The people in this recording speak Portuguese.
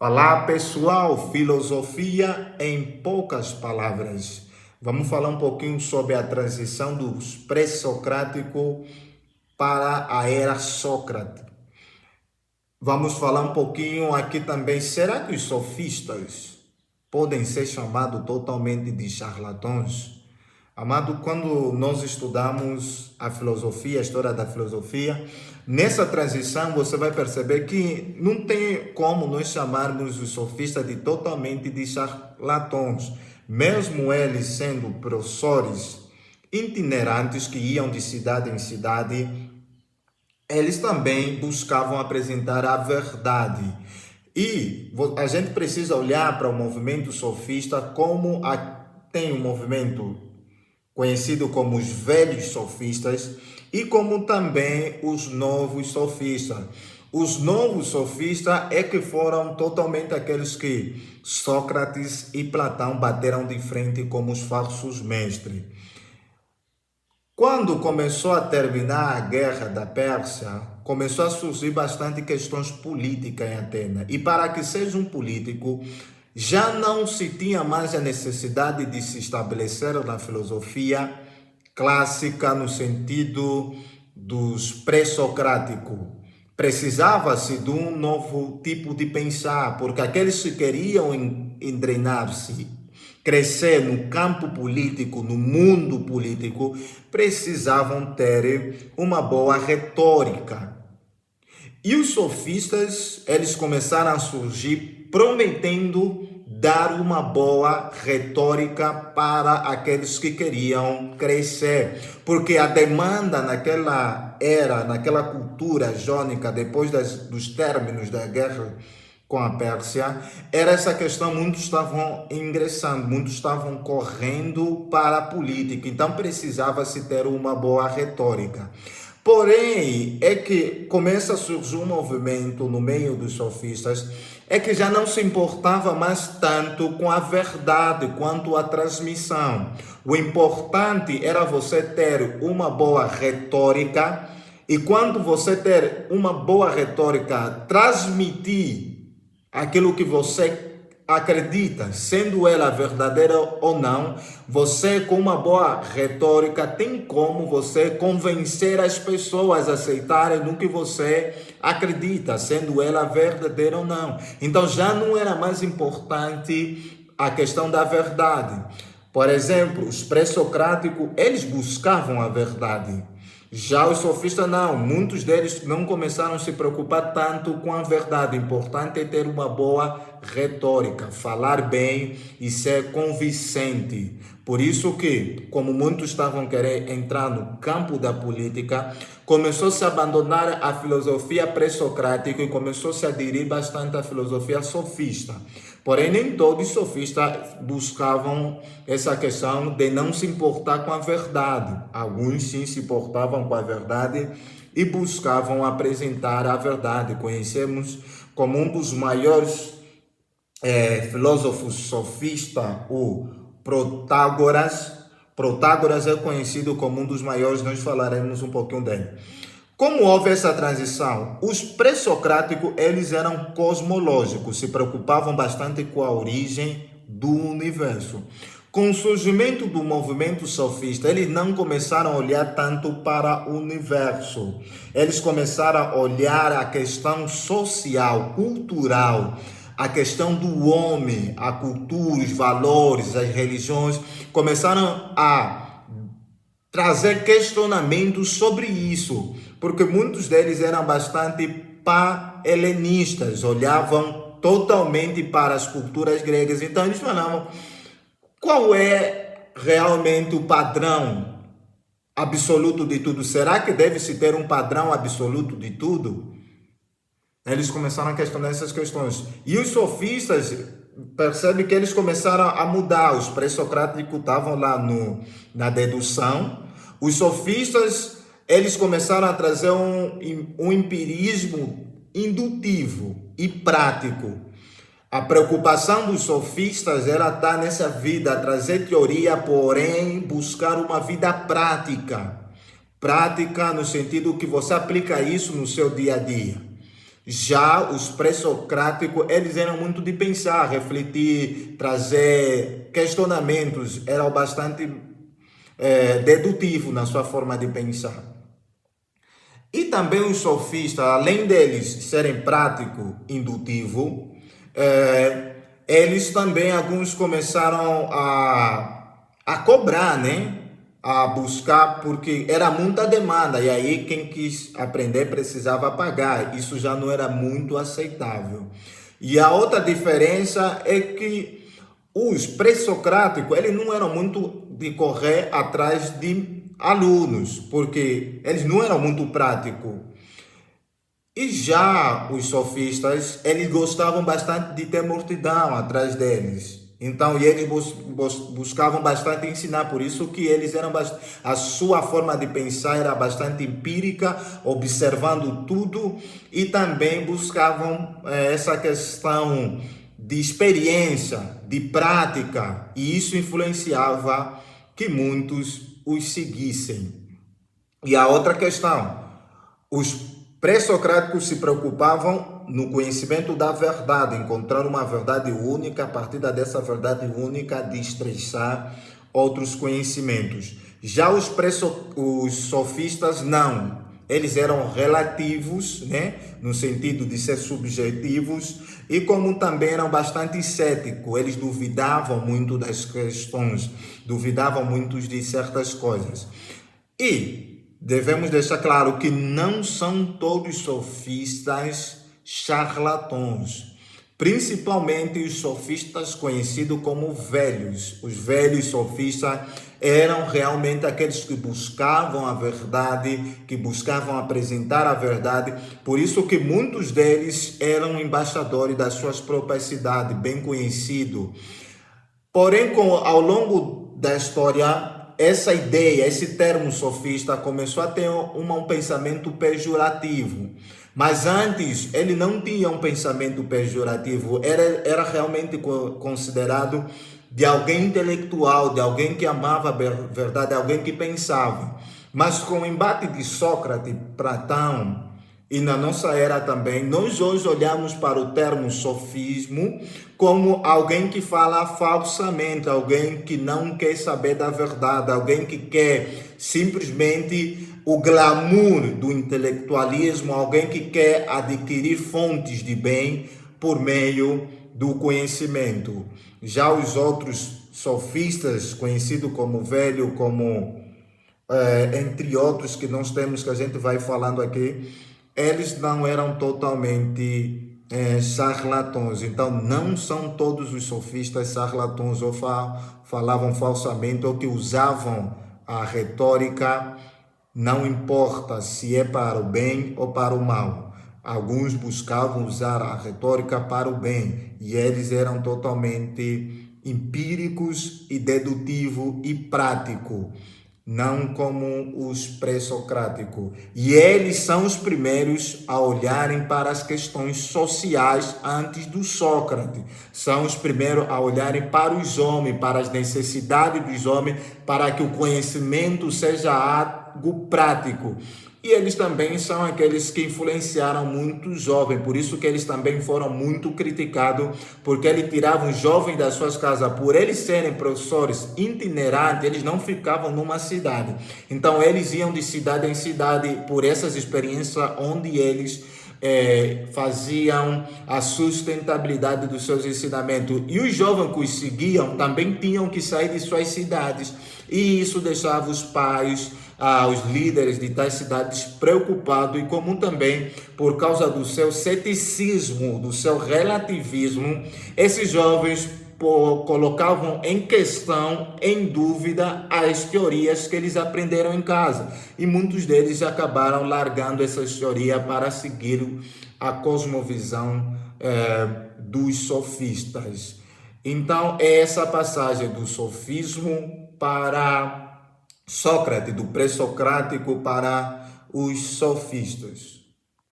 Olá pessoal, filosofia em poucas palavras. Vamos falar um pouquinho sobre a transição do pré-socrático para a era Sócrates. Vamos falar um pouquinho aqui também, será que os sofistas podem ser chamados totalmente de charlatões? Amado, quando nós estudamos a filosofia, a história da filosofia, nessa transição você vai perceber que não tem como nós chamarmos os sofistas de totalmente de charlatões, mesmo eles sendo professores itinerantes que iam de cidade em cidade, eles também buscavam apresentar a verdade. E a gente precisa olhar para o movimento sofista como tem um movimento conhecido como os velhos sofistas e como também os novos sofistas. Os novos sofistas é que foram totalmente aqueles que Sócrates e Platão bateram de frente como os falsos mestres. Quando começou a terminar a guerra da Pérsia, começou a surgir bastante questões políticas em Atenas. E para que seja um político, já não se tinha mais a necessidade de se estabelecer na filosofia clássica no sentido dos pré-socráticos. Precisava-se de um novo tipo de pensar, porque aqueles que queriam engrenar-se, crescer no campo político, no mundo político, precisavam ter uma boa retórica. E os sofistas, eles começaram a surgir prometendo dar uma boa retórica para aqueles que queriam crescer. Porque a demanda naquela era, naquela cultura jônica, depois dos términos da guerra com a Pérsia, era essa questão, muitos estavam ingressando, muitos estavam correndo para a política, então precisava-se ter uma boa retórica. Porém, é que começa a surgir um movimento no meio dos sofistas, é que já não se importava mais tanto com a verdade quanto a transmissão. O importante era você ter uma boa retórica, e quando você ter uma boa retórica, transmitir aquilo que você acredita, sendo ela verdadeira ou não, você com uma boa retórica tem como você convencer as pessoas a aceitarem no que você acredita, sendo ela verdadeira ou não. Então já não era mais importante a questão da verdade. Por exemplo, os pré-socráticos, eles buscavam a verdade. Já os sofistas não, muitos deles não começaram a se preocupar tanto com a verdade. O importante é ter uma boa retórica, falar bem e ser convincente. Por isso que, como muitos estavam querendo entrar no campo da política, começou-se a abandonar a filosofia pré-socrática e começou-se a aderir bastante à filosofia sofista. Porém, nem todos os sofistas buscavam essa questão de não se importar com a verdade. Alguns sim se importavam com a verdade e buscavam apresentar a verdade. Conhecemos como um dos maiores filósofos sofistas, o Protágoras. Protágoras é conhecido como um dos maiores, nós falaremos um pouquinho dele. Como houve essa transição? Os pré-socráticos, eles eram cosmológicos, se preocupavam bastante com a origem do universo. Com o surgimento do movimento sofista, eles não começaram a olhar tanto para o universo. Eles começaram a olhar a questão social, cultural, a questão do homem, a cultura, os valores, as religiões, começaram a trazer questionamentos sobre isso, porque muitos deles eram bastante pan-helenistas, olhavam totalmente para as culturas gregas. Então eles falavam, qual é realmente o padrão absoluto de tudo? Será que deve-se ter um padrão absoluto de tudo? Eles começaram a questionar essas questões. E os sofistas, percebe que eles começaram a mudar. Os pré-socráticos estavam lá na dedução. Os sofistas, eles começaram a trazer um empirismo indutivo e prático. A preocupação dos sofistas era estar nessa vida, trazer teoria, porém buscar uma vida prática. Prática no sentido que você aplica isso no seu dia a dia. Já os pré-socráticos, eles eram muito de pensar, refletir, trazer questionamentos, eram bastante dedutivo na sua forma de pensar. E também os sofistas, além deles serem prático, indutivo, eles também, alguns começaram a cobrar, né? A buscar, porque era muita demanda, e aí quem quis aprender precisava pagar. Isso já não era muito aceitável. E a outra diferença é que os pré-socráticos, eles não eram muito de correr atrás de alunos, porque eles não eram muito práticos. E já os sofistas, eles gostavam bastante de ter multidão atrás deles. Então, e eles buscavam bastante ensinar, por isso que eles eram a sua forma de pensar era bastante empírica, observando tudo, e também buscavam essa questão de experiência, de prática, e isso influenciava que muitos os seguissem. E a outra questão, os pré-socráticos se preocupavam no conhecimento da verdade, encontrar uma verdade única, a partir dessa verdade única, destrechar outros conhecimentos. Já os sofistas não. Eles eram relativos, né, no sentido de ser subjetivos, e como também eram bastante céticos, eles duvidavam muito das questões, duvidavam muito de certas coisas. E devemos deixar claro que não são todos sofistas charlatões, principalmente os sofistas conhecidos como velhos. Os velhos sofistas eram realmente aqueles que buscavam a verdade, que buscavam apresentar a verdade, por isso que muitos deles eram embaixadores das suas próprias cidades, bem conhecidos. Porém, ao longo da história, essa ideia, esse termo sofista começou a ter um pensamento pejorativo. Mas antes, ele não tinha um pensamento pejorativo, era realmente considerado de alguém intelectual, de alguém que amava a verdade, de alguém que pensava. Mas com o embate de Sócrates, Platão, e na nossa era também, nós hoje olhamos para o termo sofismo como alguém que fala falsamente, alguém que não quer saber da verdade, alguém que quer simplesmente o glamour do intelectualismo, alguém que quer adquirir fontes de bem por meio do conhecimento. Já os outros sofistas, conhecidos como velho, como entre outros que nós temos, que a gente vai falando aqui, eles não eram totalmente charlatões. Então, não são todos os sofistas charlatões ou falavam falsamente ou que usavam a retórica, não importa se é para o bem ou para o mal. Alguns buscavam usar a retórica para o bem e eles eram totalmente empíricos e dedutivo e prático, não como os pré-socráticos. E eles são os primeiros a olharem para as questões sociais antes do Sócrates. São os primeiros a olharem para os homens, para as necessidades dos homens, para que o conhecimento seja algo prático. E eles também são aqueles que influenciaram muito os jovens, por isso que eles também foram muito criticados, porque eles tiravam os jovens das suas casas, por eles serem professores itinerantes, eles não ficavam numa cidade. Então eles iam de cidade em cidade por essas experiências onde eles faziam a sustentabilidade dos seus ensinamentos. E os jovens que os seguiam também tinham que sair de suas cidades, e isso deixava os pais, os líderes de tais cidades preocupados, e como também por causa do seu ceticismo, do seu relativismo, esses jovens colocavam em questão, em dúvida, as teorias que eles aprenderam em casa. E muitos deles acabaram largando essas teorias para seguir a cosmovisão dos sofistas. Então, é essa passagem do sofismo para Sócrates, do pré-socrático para os sofistas.